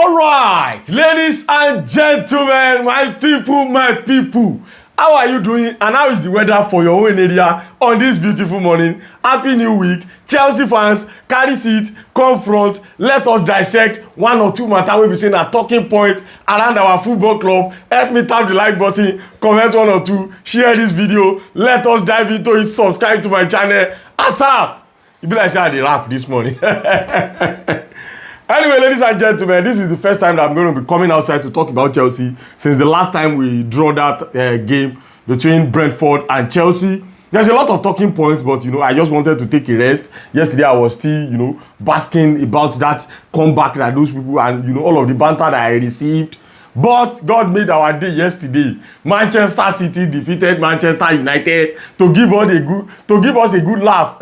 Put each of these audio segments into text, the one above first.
All right, ladies and gentlemen, my people, how are you doing and how is the weather for your own area on this beautiful morning? Happy New Week. Chelsea fans, carry seat, confront, let us dissect one or two matter we be saying a talking point around our football club. Help me tap the like button, comment one or two, share this video, let us dive into it, subscribe to my channel. ASAP! You be like say I dey rap this morning. Anyway, ladies and gentlemen, this is the first time that I'm going to be coming outside to talk about Chelsea since the last time we drew that game between Brentford and Chelsea. There's a lot of talking points, but, I just wanted to take a rest. Yesterday, I was still, basking about that comeback that those people and, all of the banter that I received. But God made our day yesterday. Manchester City defeated Manchester United to give us a good laugh.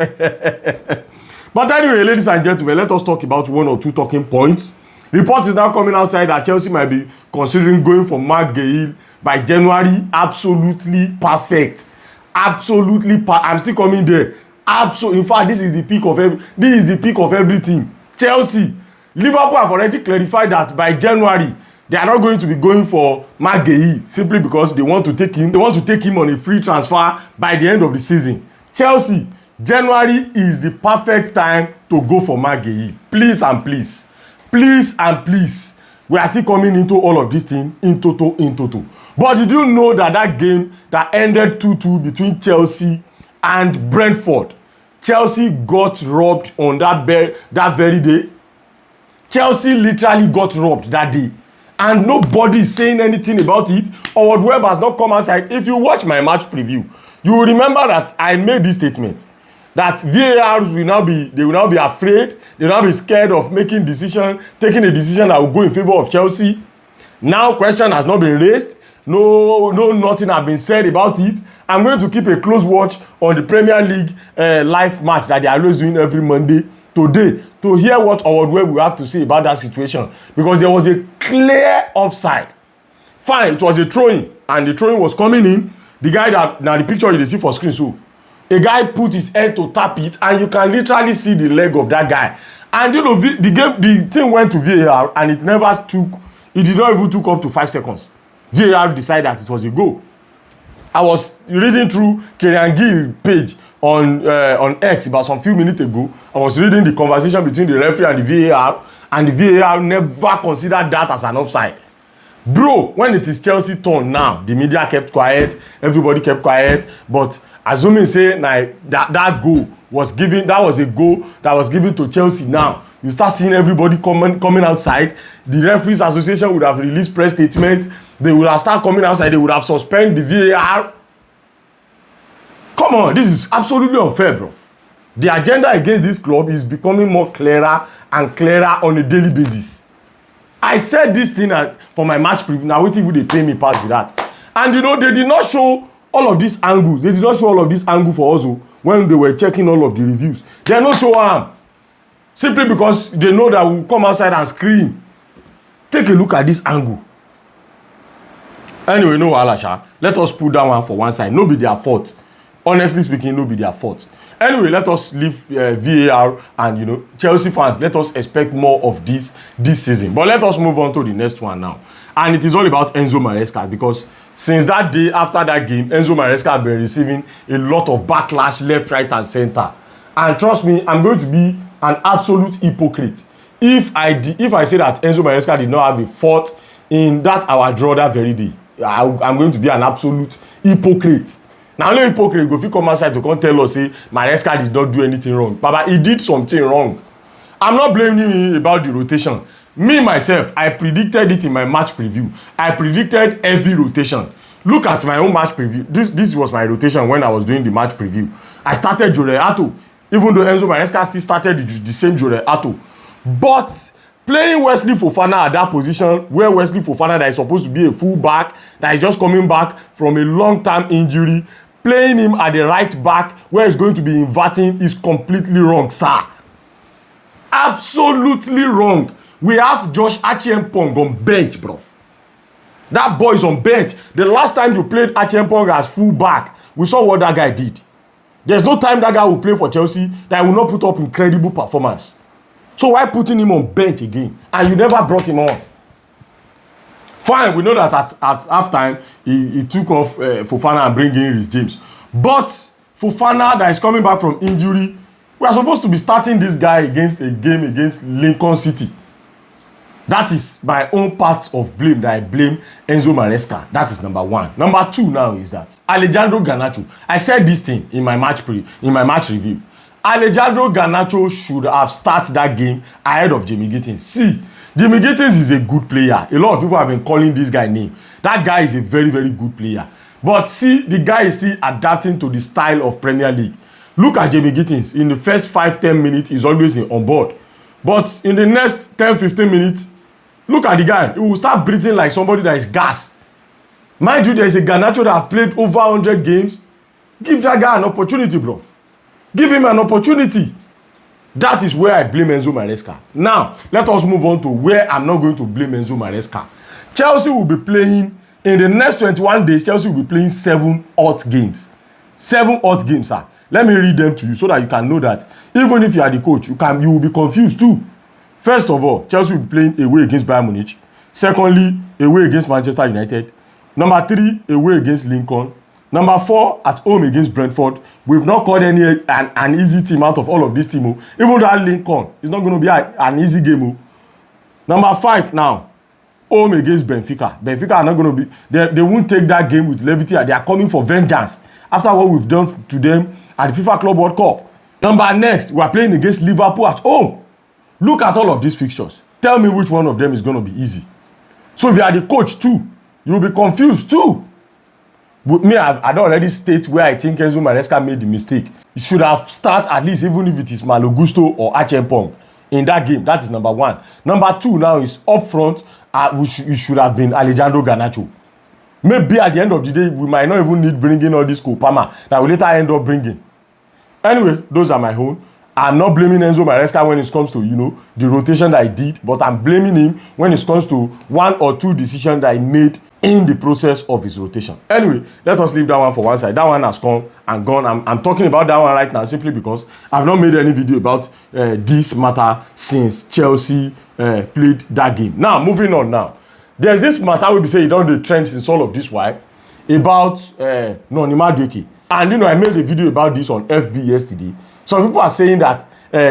But anyway, ladies and gentlemen, let us talk about one or two talking points. Reports is now coming outside that Chelsea might be considering going for Mark Gale by January. Absolutely perfect. I'm still coming there. In fact, this is the peak of everything. Chelsea, Liverpool have already clarified that by January they are not going to be going for Mark Gale simply because they want to take him on a free transfer by the end of the season. Chelsea, January is the perfect time to go for Mark Gale. Please and please, we are still coming into all of this thing in total. But did you know that game that ended 2-2 between Chelsea and Brentford, Chelsea got robbed on that very day? Chelsea literally got robbed that day, and nobody is saying anything about it. Or Webb has not come outside. If you watch my match preview, you will remember that I made this statement that VAR will now be afraid, they will now be scared of taking a decision that will go in favor of Chelsea. Now question has not been raised, nothing has been said about it. I'm going to keep a close watch on the Premier League live match that they are always doing every Monday today to hear what Howard Webb will have to say about that situation, because there was a clear offside. Fine, it was a throw-in and the throw-in was coming in. The guy that now the picture you see for screen, so a guy put his head to tap it and you can literally see the leg of that guy. And the thing went to VAR and it did not even took up to 5 seconds. VAR decided that it was a goal. I was reading through Kieran Gill page on X about some few minutes ago. I was reading the conversation between the referee and the VAR never considered that as an offside. Bro, when it is Chelsea turn now, the media kept quiet, everybody kept quiet, but assuming say that goal was given, that was a goal that was given to Chelsea. Now you start seeing everybody coming outside. The referees association would have released press statements. They would have started coming outside. They would have suspended the VAR. Come on, this is absolutely unfair, bro. The agenda against this club is becoming more clearer and clearer on a daily basis. I said this thing for my match preview. Now wait till they pay me part with that. And they did not show all of these angles. They did not show all of this angle for us when they were checking all of the reviews. They are not show them. Simply because they know that we'll come outside and scream. Take a look at this angle. Anyway, no wahala. Let us put that one for one side. No be their fault. Honestly speaking, no be their fault. Anyway, let us leave VAR and Chelsea fans. Let us expect more of this season. But let us move on to the next one now. And it is all about Enzo Maresca, because since that day after that game, Enzo Maresca has been receiving a lot of backlash left, right, and center. And trust me, I'm going to be an absolute hypocrite if I say that Enzo Maresca did not have a fault in that our draw that very day. I'm going to be an absolute hypocrite. Now, only hypocrite go fit come outside to come tell us say Maresca did not do anything wrong. Baba, he did something wrong. I'm not blaming him about the rotation. Me myself, I predicted it in my match preview. I predicted heavy rotation. Look at my own match preview. This was my rotation when I was doing the match preview. I started Jorel Ato, even though Enzo Maresca still started the same Jorel Ato. But playing Wesley Fofana at that position, where Wesley Fofana that is supposed to be a full back, that is just coming back from a long-term injury, playing him at the right back where he's going to be inverting is completely wrong, sir. Absolutely wrong. We have Josh Achiempong on bench, bro. That boy is on bench. The last time you played Achiempong as full back, we saw what that guy did. There's no time that guy will play for Chelsea that will not put up incredible performance. So why putting him on bench again? And you never brought him on. Fine, we know that at halftime he took off Fofana and bring in Reece James. But Fofana that is coming back from injury, we are supposed to be starting this guy against a game against Lincoln City. That is my own part of blame that I blame Enzo Maresca. That is number one. Number two now is that Alejandro Garnacho. I said this thing in my match review. Alejandro Garnacho should have started that game ahead of Jimmy Gittins. See, Jimmy Gittins is a good player. A lot of people have been calling this guy name. That guy is a very, very good player. But see, the guy is still adapting to the style of Premier League. Look at Jimmy Gittins. In the first 5-10 minutes, he's always on board. But in the next 10-15 minutes, look at the guy. He will start breathing like somebody that is gas. Mind you, there is a Garnacho that has played over 100 games. Give that guy an opportunity, bro. Give him an opportunity. That is where I blame Enzo Maresca. Now, let us move on to where I'm not going to blame Enzo Maresca. Chelsea will be playing, in the next 21 days, Chelsea will be playing 7 hot games. 7 hot games, sir. Let me read them to you so that you can know that even if you are the coach, you will be confused too. First of all, Chelsea will be playing away against Bayern Munich. Secondly, away against Manchester United. Number 3, away against Lincoln. Number 4, at home against Brentford. We've not called an easy team out of all of this team. Even that Lincoln, it's not going to be an easy game. Number 5 now, home against Benfica. Benfica are not going to be, they won't take that game with levity. They are coming for vengeance after what we've done to them at the FIFA Club World Cup. Next, we are playing against Liverpool at home. Look at all of these fixtures. Tell me which one of them is going to be easy. So if you are the coach too, you'll be confused too. But me, I don't already state where I think Enzo Maresca made the mistake. You should have started at least, even if it is Malo Gusto or Achempong in that game. That is number 1. Number 2 now is up front. You should have been Alejandro Garnacho. Maybe at the end of the day, we might not even need bringing all this Kopama that we later end up bringing. Anyway, those are my own. I'm not blaming Enzo Maresca when it comes to, the rotation that I did, but I'm blaming him when it comes to 1 or 2 decisions that I made in the process of his rotation. Anyway, let us leave that one for one side. That one has come and gone. I'm talking about that one right now simply because I've not made any video about this matter since Chelsea played that game. Now, moving on now. There's this matter we be saying down the trend since all of this while about Noni Madueke. And I made a video about this on FB yesterday. Some people are saying that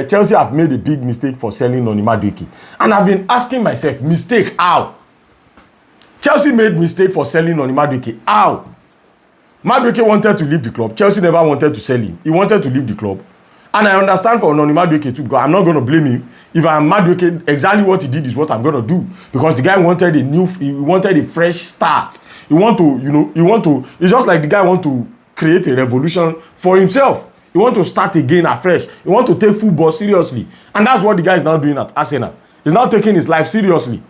Chelsea have made a big mistake for selling Noni Madueke. And I've been asking myself, mistake how? Chelsea made mistake for selling Noni Madueke. How? Madueke wanted to leave the club. Chelsea never wanted to sell him. He wanted to leave the club. And I understand for Noni Madueke too, because I'm not going to blame him. If I'm Madueke, exactly what he did is what I'm going to do. Because the guy wanted he wanted a fresh start. It's just like the guy want to create a revolution for himself. He want to start again afresh. He want to take football seriously. And that's what the guy is now doing at Arsenal. He's now taking his life seriously.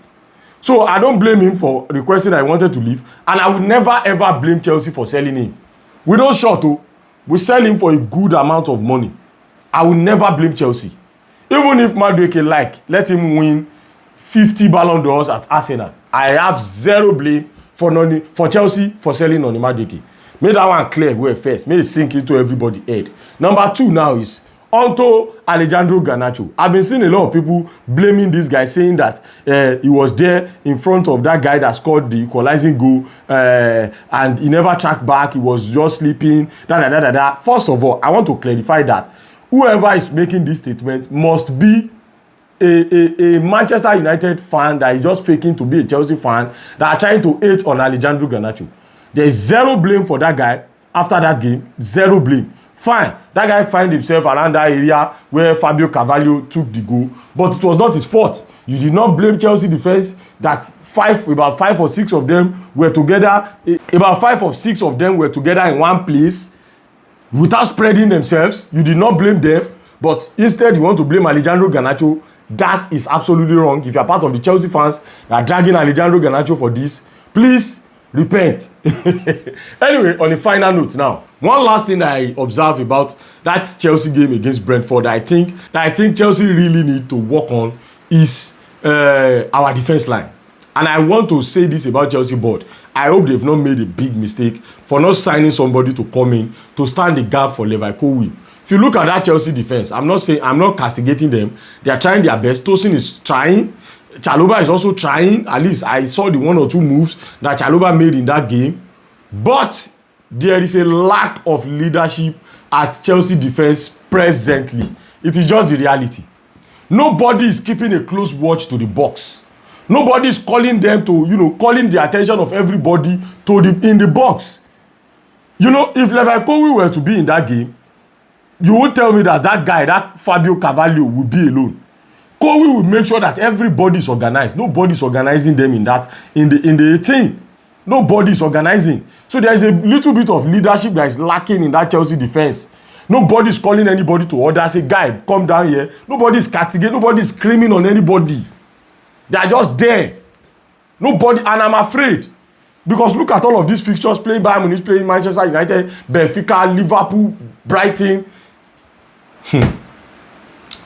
So I don't blame him for requesting that he wanted to leave. And I would never ever blame Chelsea for selling him. We don't short, we sell him for a good amount of money. I will never blame Chelsea. Even if Madueke let him win 50 Ballon d'Ors at Arsenal. I have zero blame for Chelsea for selling Noni Madueke. Make that one clear where first. Make it sink into everybody's head. Number 2 now is onto Alejandro Garnacho. I've been seeing a lot of people blaming this guy, saying that he was there in front of that guy that scored the equalizing goal and he never tracked back. He was just sleeping. First of all, I want to clarify that whoever is making this statement must be a Manchester United fan that is just faking to be a Chelsea fan that are trying to hate on Alejandro Garnacho. There is zero blame for that guy after that game. Zero blame. Fine, that guy find himself around that area where Fabio Carvalho took the goal, but it was not his fault. You did not blame Chelsea defense that about 5 or 6 of them were together. About 5 or 6 of them were together in one place without spreading themselves. You did not blame them, but instead you want to blame Alejandro Garnacho. That is absolutely wrong. If you are part of the Chelsea fans that are dragging Alejandro Garnacho for this, please repent. Anyway, on the final note now, one last thing that I observe about that Chelsea game against Brentford that I think Chelsea really need to work on is our defense line. And I want to say this about Chelsea board. I hope they've not made a big mistake for not signing somebody to come in to stand the gap for Leverkusen. If you look at that Chelsea defense, I'm not castigating them. They are trying their best. Tosin is trying. Chalobah is also trying. At least I saw the 1 or 2 moves that Chalobah made in that game. But there is a lack of leadership at Chelsea defense presently. It is just the reality. Nobody is keeping a close watch to the box. Nobody is calling them to, calling the attention of everybody to in the box. If Levi Kowi were to be in that game, you won't tell me that guy, that Fabio Carvalho, will be alone. Kowi will make sure that everybody is organized. Nobody is organizing them in the 18. Nobody is organizing. So there is a little bit of leadership that is lacking in that Chelsea defense. Nobody is calling anybody to order. Say, guy, come down here. Nobody is castigating. Nobody is screaming on anybody. They are just there. Nobody, and I'm afraid. Because look at all of these fixtures, playing Bayern Munich, playing Manchester United, Benfica, Liverpool, Brighton.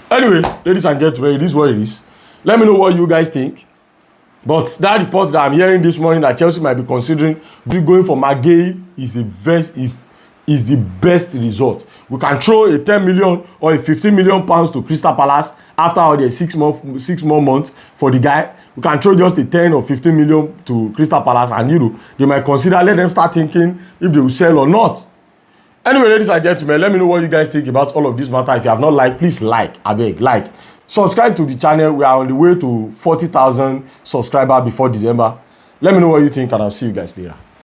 Anyway, ladies and gentlemen, it is what it is. Let me know what you guys think. But that report that I'm hearing this morning that Chelsea might be considering going for Maguire is the best result. We can throw a 10 million or a 15 million pounds to Crystal Palace after all the 6 more months for the guy. We can throw just a 10 or 15 million to Crystal Palace, and they might consider, let them start thinking if they will sell or not. Anyway, ladies and gentlemen, let me know what you guys think about all of this matter. If you have not liked, please like. I beg, like. Subscribe to the channel. We are on the way to 40,000 subscribers before December. Let me know what you think, and I'll see you guys later.